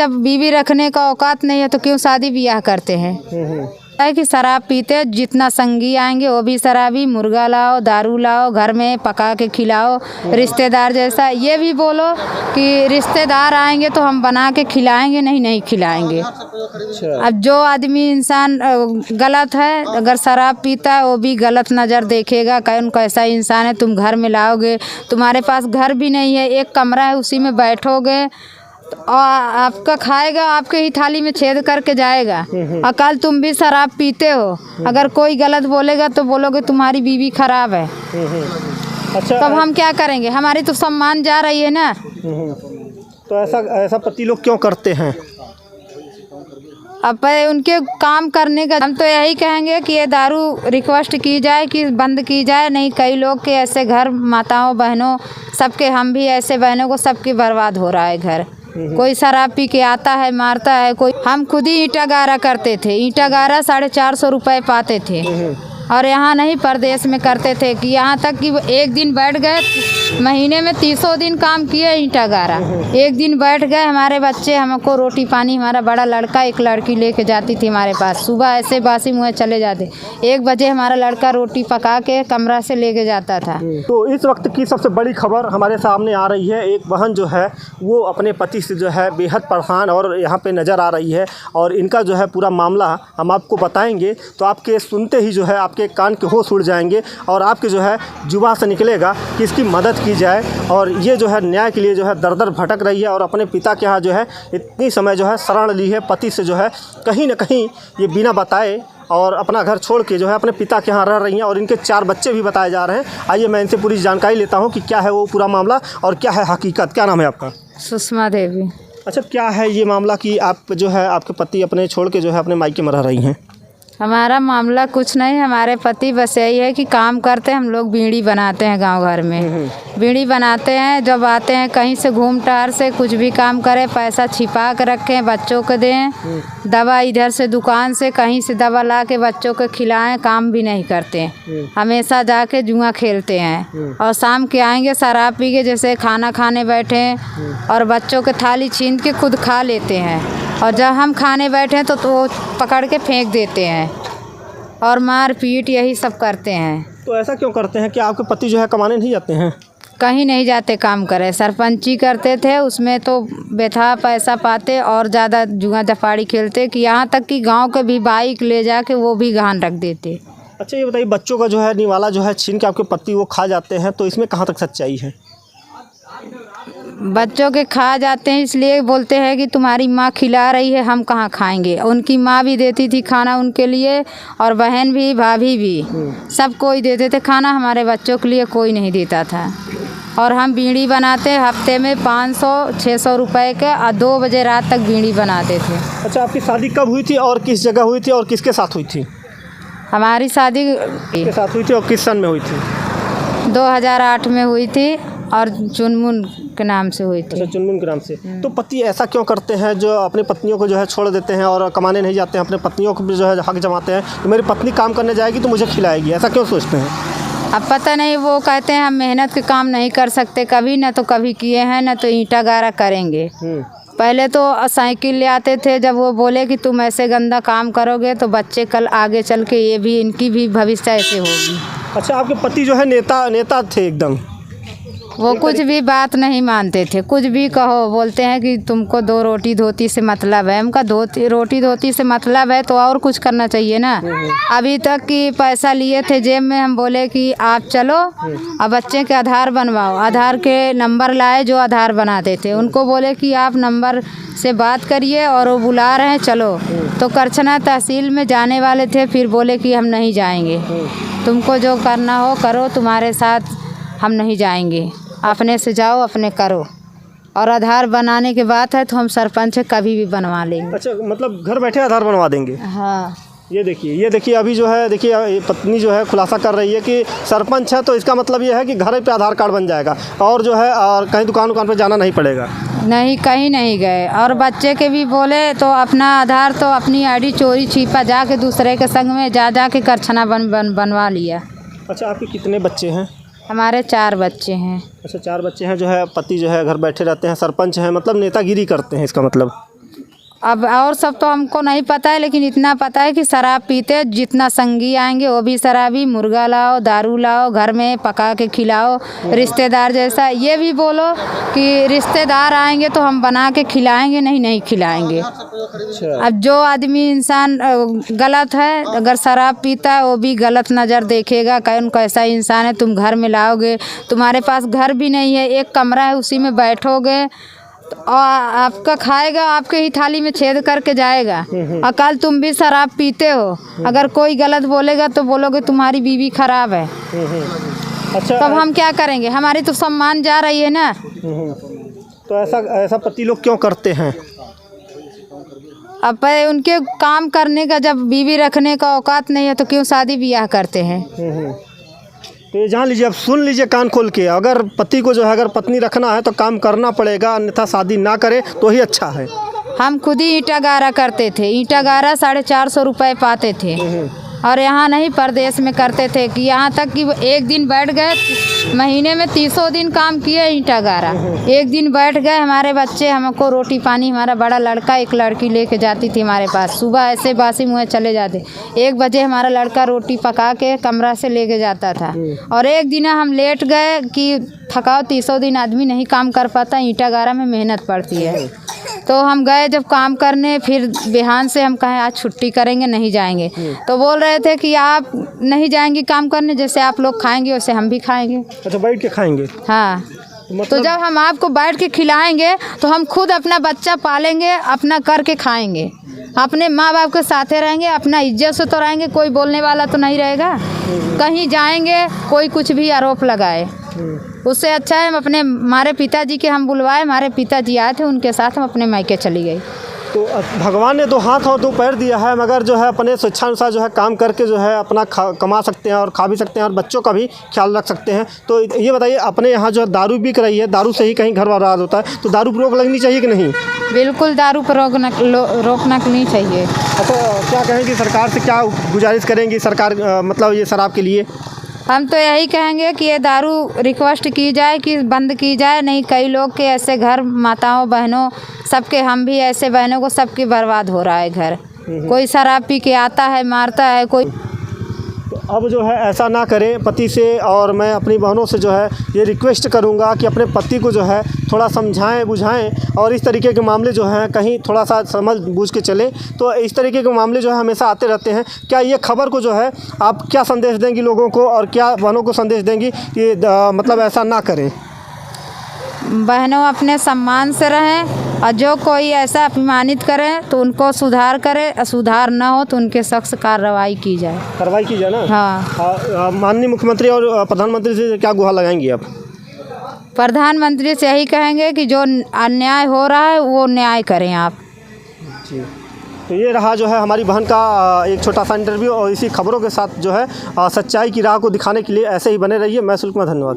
जब बीवी रखने का औकात नहीं है तो क्यों शादी ब्याह करते हैं। है कि शराब पीते, जितना संगी आएंगे वो भी शराबी, मुर्गा लाओ, दारू लाओ, घर में पका के खिलाओ, रिश्तेदार जैसा। ये भी बोलो कि रिश्तेदार आएंगे तो हम बना के खिलाएंगे, नहीं खिलाएंगे। अब जो आदमी इंसान गलत है, अगर शराब पीता है वो भी गलत नज़र देखेगा, कौन कैसा इंसान है। तुम घर में लाओगे, तुम्हारे पास घर भी नहीं है, एक कमरा है उसी में बैठोगे और आपका खाएगा, आपके ही थाली में छेद करके जाएगा। और कल तुम भी शराब पीते हो, अगर कोई गलत बोलेगा तो बोलोगे तुम्हारी बीवी खराब है। अच्छा, तब हम क्या करेंगे, हमारी तो सम्मान जा रही है ना। तो ऐसा पति लोग क्यों करते हैं? अब उनके काम करने का हम तो यही कहेंगे कि ये दारू रिक्वेस्ट की जाए कि बंद की जाए। नहीं, कई लोग के ऐसे घर, माताओं बहनों सबके, हम भी ऐसे बहनों को सबकी बर्बाद हो रहा है घर। कोई शराब पी के आता है, मारता है कोई। हम खुद ही ईंटा गारा करते थे, ईंटा गारा 450 रुपये पाते थे। और यहाँ नहीं, परदेश में करते थे कि यहाँ तक कि एक दिन बैठ गए, महीने में 30 दिन काम किए ईंटा गारा। एक दिन बैठ गए, हमारे बच्चे हमको रोटी पानी, हमारा बड़ा लड़का, एक लड़की लेके जाती थी हमारे पास। सुबह ऐसे बासी मुँह चले जाते, 1 बजे हमारा लड़का रोटी पका के कमरा से लेके जाता था। तो इस वक्त की सबसे बड़ी खबर हमारे सामने आ रही है। एक बहन जो है वो अपने पति से जो है बेहद परेशान और यहाँ पे नज़र आ रही है, और इनका जो है पूरा मामला हम आपको बताएंगे तो आपके सुनते ही जो है आपके कान के होश उड़ जाएंगे और आपके जो है जुबान से निकलेगा कि इसकी मदद की जाए। और ये जो है न्याय के लिए जो है दर भटक रही है और अपने पिता के यहाँ जो है इतनी समय जो है शरण ली है। पति से जो है कहीं ना कहीं ये बिना बताए और अपना घर छोड़ के जो है अपने पिता के यहाँ रह रही हैं, और इनके 4 बच्चे भी बताए जा रहे हैं। आइए मैं इनसे पूरी जानकारी लेता हूँ कि क्या है वो पूरा मामला और क्या है हकीकत। क्या नाम है आपका? सुषमा देवी। अच्छा, क्या है ये मामला कि आप जो है आपके पति अपने छोड़ के जो है अपने मायके में रह रही हैं? हमारा मामला कुछ नहीं, हमारे पति बस यही है कि काम करते हैं, हम लोग बीड़ी बनाते हैं गांव घर में। बीड़ी बनाते हैं, जब आते हैं कहीं से घूम टहर से, कुछ भी काम करें, पैसा छिपा के रखें, बच्चों को दें। दवा इधर से दुकान से कहीं से दवा ला के बच्चों को खिलाएं, काम भी नहीं करते हैं। हमेशा जाके जुआ खेलते हैं और शाम के आएंगे शराब पी के, जैसे खाना खाने बैठे और बच्चों के थाली छीन के खुद खा लेते हैं, और जब हम खाने बैठे तो पकड़ के फेंक देते हैं और मार पीट यही सब करते हैं। तो ऐसा क्यों करते हैं कि आपके पति जो है कमाने नहीं जाते हैं? कहीं नहीं जाते काम करे, सरपंची करते थे, उसमें तो बेथा पैसा पाते और ज़्यादा जुआ जफाड़ी खेलते कि यहाँ तक कि गांव के भी बाइक ले जाके वो भी गहन रख देते। अच्छा, ये बताइए, बच्चों का जो है निवाला जो है छीन के आपके पति वो खा जाते हैं, तो इसमें कहाँ तक सच्चाई है? बच्चों के खा जाते हैं इसलिए बोलते हैं कि तुम्हारी माँ खिला रही है, हम कहाँ खाएंगे। उनकी माँ भी देती थी खाना उनके लिए, और बहन भी, भाभी भी, सब कोई देते थे खाना। हमारे बच्चों के लिए कोई नहीं देता था। और हम बीड़ी बनाते हफ्ते में 500-600 रुपए के, और 2 बजे रात तक बीड़ी बनाते थे। अच्छा, आपकी शादी कब हुई थी और किस जगह हुई थी और किसके साथ हुई थी? हमारी शादी किसके साथ हुई थी और किस सन में हुई थी? 2008 में हुई थी और चुनमुन के नाम से हुई थी। अच्छा, चुनमुन के नाम से। तो पति ऐसा क्यों करते हैं जो अपनी पत्नियों को जो है छोड़ देते हैं और कमाने नहीं जाते हैं, अपने पत्नियों को भी जो है हक जमाते हैं कि मेरी पत्नी काम करने जाएगी तो मुझे खिलाएगी, ऐसा क्यों सोचते हैं? अब पता नहीं, वो कहते हैं हम मेहनत के काम नहीं कर सकते कभी, ना तो कभी किए हैं, ना तो ईंटा गारा करेंगे। पहले तो साइकिल ले आते थे, जब वो बोले कि तुम ऐसे गंदा काम करोगे तो बच्चे कल आगे चल के ये भी, इनकी भी भविष्य ऐसे होगी। अच्छा, आपके पति जो है नेता थे एकदम? वो कुछ भी बात नहीं मानते थे, कुछ भी कहो बोलते हैं कि तुमको 2 रोटी धोती से मतलब है। हमका रोटी धोती से मतलब है तो और कुछ करना चाहिए ना। अभी तक कि पैसा लिए थे जेब में, हम बोले कि आप चलो और बच्चे के आधार बनवाओ। आधार के नंबर लाए जो आधार बनाते थे, उनको बोले कि आप नंबर से बात करिए और वो बुला रहे हैं चलो। तो करछना तहसील में जाने वाले थे, फिर बोले कि हम नहीं जाएंगे, तुमको जो करना हो करो, तुम्हारे साथ हम नहीं जाएंगे, अपने से जाओ अपने करो। और आधार बनाने की बात है तो हम सरपंच कभी भी बनवा लेंगे। अच्छा, मतलब घर बैठे आधार बनवा देंगे? हाँ। ये देखिए अभी जो है, देखिए पत्नी जो है खुलासा कर रही है कि सरपंच है तो इसका मतलब ये है कि घर पे आधार कार्ड बन जाएगा और जो है और कहीं दुकान पे जाना नहीं पड़ेगा। नहीं, कहीं नहीं गए। और बच्चे के भी बोले तो अपना आधार तो अपनी आईडी चोरी छिपा जाके दूसरे के संग में जा के करछना बनवा लिया। अच्छा, आपके कितने बच्चे हैं? हमारे 4 बच्चे हैं। अच्छा, 4 बच्चे हैं। जो है पति जो है घर बैठे रहते हैं, सरपंच हैं, मतलब नेतागिरी करते हैं इसका मतलब? अब और सब तो हमको नहीं पता है, लेकिन इतना पता है कि शराब पीते जितना संगी आएंगे वो भी शराबी, मुर्गा लाओ, दारू लाओ, घर में पका के खिलाओ, रिश्तेदार जैसा। ये भी बोलो कि रिश्तेदार आएंगे तो हम बना के खिलाएंगे, नहीं खिलाएंगे। अब जो आदमी इंसान गलत है, अगर शराब पीता है वो भी गलत नज़र देखेगा, कौन कैसा इंसान है। तुम घर में लाओगे, तुम्हारे पास घर भी नहीं है, एक कमरा है, उसी में बैठोगे और आपका खाएगा, आपके ही थाली में छेद करके जाएगा। और कल तुम भी शराब पीते हो, अगर कोई गलत बोलेगा तो बोलोगे तुम्हारी बीवी खराब है। अच्छा, तब हम क्या करेंगे? हमारी तो सम्मान जा रही है ना। तो ऐसा पति लोग क्यों करते हैं? अब उनके काम करने का, जब बीवी रखने का औकात नहीं है तो क्यों शादी ब्याह करते हैं? तो ये जान लीजिए, अब सुन लीजिए कान खोल के, अगर पति को जो है अगर पत्नी रखना है तो काम करना पड़ेगा, अन्यथा शादी ना करे तो ही अच्छा है। हम खुद ही ईंटा गारा करते थे, ईंटा गारा 450 रुपये पाते थे। और यहाँ नहीं, परदेश में करते थे कि यहाँ तक कि एक दिन बैठ गए, महीने में 300 दिन काम किए ईंटा गारा। एक दिन बैठ गए, हमारे बच्चे हमको रोटी पानी, हमारा बड़ा लड़का एक लड़की लेके जाती थी हमारे पास, सुबह ऐसे बासी मुँह चले जाते। 1 बजे हमारा लड़का रोटी पका के कमरा से लेके जाता था। और एक दिन हम लेट गए कि थकाओ, 300 दिन आदमी नहीं काम कर पाता, ईंटा गारा में मेहनत पड़ती है। तो हम गए जब काम करने, फिर बिहान से हम कहें आज छुट्टी करेंगे, नहीं जाएंगे। तो बोल रहे थे कि आप नहीं जाएंगे काम करने, जैसे आप लोग खाएंगे वैसे हम भी खाएंगे। अच्छा, बैठ के खाएंगे? हाँ। तो जब हम आपको बैठ के खिलाएंगे तो हम खुद अपना बच्चा पालेंगे, अपना करके खाएंगे, अपने माँ बाप के साथे रहेंगे, अपना इज्जत से तो रहेंगे, कोई बोलने वाला तो नहीं रहेगा। कहीं जाएंगे कोई कुछ भी आरोप लगाए, उससे अच्छा है हम अपने, हमारे पिताजी के हम बुलवाए, हमारे पिताजी आए थे, उनके साथ हम अपने मायके चली गई। तो भगवान ने 2 हाथ और 2 पैर दिया है, मगर जो है अपने स्वेच्छानुसार जो है काम करके जो है अपना कमा सकते हैं और खा भी सकते हैं और बच्चों का भी ख्याल रख सकते हैं। तो ये बताइए, अपने यहाँ जो दारू बिक रही है, दारू से ही कहीं घर बर्बाद होता है, तो दारू पर रोक लगनी चाहिए कि नहीं? बिल्कुल, दारू पर रोकना नहीं चाहिए। तो क्या कहेंगी सरकार से, क्या गुजारिश करेंगी सरकार मतलब ये शराब के लिए? हम तो यही कहेंगे कि ये दारू रिक्वेस्ट की जाए कि बंद की जाए। नहीं, कई लोग के ऐसे घर, माताओं बहनों सबके, हम भी ऐसे बहनों को सबकी बर्बाद हो रहा है घर। कोई शराब पी के आता है, मारता है कोई। तो अब जो है ऐसा ना करें पति से, और मैं अपनी बहनों से जो है ये रिक्वेस्ट करूंगा कि अपने पति को जो है थोड़ा समझाएं बुझाएं, और इस तरीके के मामले जो हैं कहीं थोड़ा सा समझ बूझ के चले। तो इस तरीके के मामले जो है हमेशा आते रहते हैं। क्या ये खबर को जो है आप क्या संदेश देंगी लोगों को, और क्या बहनों को संदेश देंगी कि मतलब ऐसा ना करें? बहनों अपने सम्मान से रहें, और जो कोई ऐसा अपमानित करे तो उनको सुधार करे, सुधार ना हो तो उनके सख्त कार्रवाई की जाए ना। हाँ। माननीय मुख्यमंत्री और प्रधानमंत्री से क्या गुहार लगाएंगी आप? प्रधानमंत्री से यही कहेंगे कि जो अन्याय हो रहा है वो न्याय करें आप जी। तो ये रहा जो है हमारी बहन का एक छोटा सा इंटरव्यू, और इसी खबरों के साथ जो है सच्चाई की राह को दिखाने के लिए ऐसे ही बने रहिए। मैं सुल्क में, धन्यवाद।